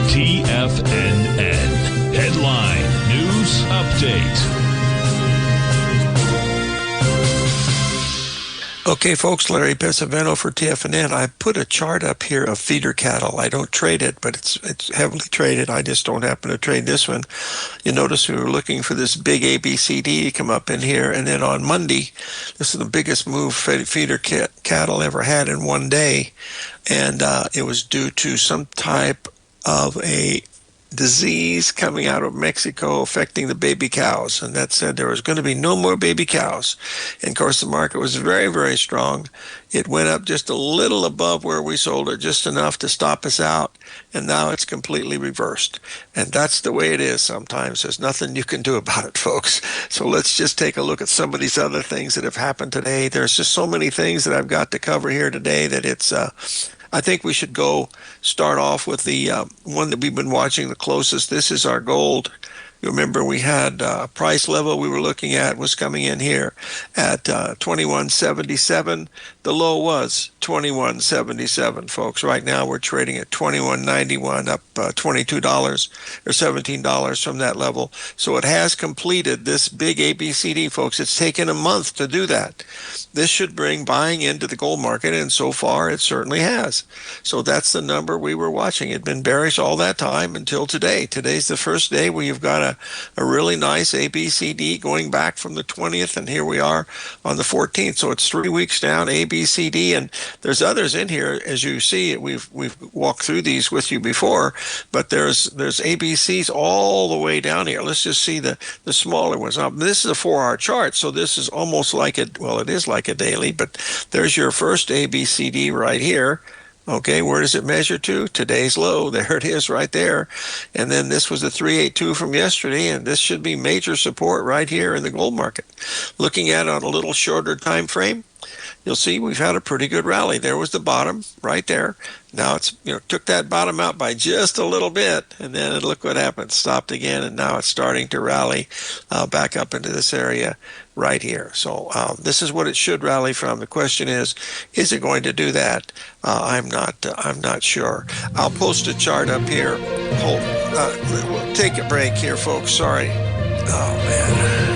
TFNN Headline News Update. Okay, folks, Larry Pesavento for TFNN. I put a chart up here of feeder cattle. I don't trade it, but it's heavily traded. I just don't happen to trade this one. You notice we were looking for this big ABCD to come up in here, and then on Monday, this is the biggest move feeder cattle ever had in one day, and it was due to some type of a disease coming out of Mexico affecting the baby cows, and that said there was going to be no more baby cows. And of course the market was very, very strong. It went up just a little above where we sold it, just enough to stop us out, and now it's completely reversed. And that's the way it is sometimes. There's nothing you can do about it, folks. So let's just take a look at some of these other things that have happened today. There's just so many things that I've got to cover here today that it's I think we should go start off with the one that we've been watching the closest. This is our gold. You remember we had a price level we were looking at was coming in here at 21.77. The low was 21.77, folks. Right now we're trading at 21.91, up $22 or $17 from that level. So it has completed this big ABCD, folks. It's taken a month to do that. This should bring buying into the gold market, and so far it certainly has. So that's the number we were watching. It had been bearish all that time until today. Today's the first day where you've got a really nice ABCD going back from the 20th, and here we are on the 14th. So it's 3 weeks down, ABCD, and there's others in here. As you see, we've walked through these with you before, but there's ABCs all the way down here. Let's just see the smaller ones. Now, this is a 4-hour chart, so this is almost like it is like a daily, but there's your first ABCD right here. Okay, where does it measure to? Today's low. There it is right there. And then this was the 382 from yesterday, and this should be major support right here in the gold market. Looking at it on a little shorter time frame, you'll see we've had a pretty good rally. There was the bottom right there. Now it's, took that bottom out by just a little bit, and then look what happened. Stopped again, and now it's starting to rally back up into this area right here. So this is what it should rally from. The question is it going to do that? I'm not sure. I'll post a chart up here. We'll take a break here, folks. Sorry. Oh man.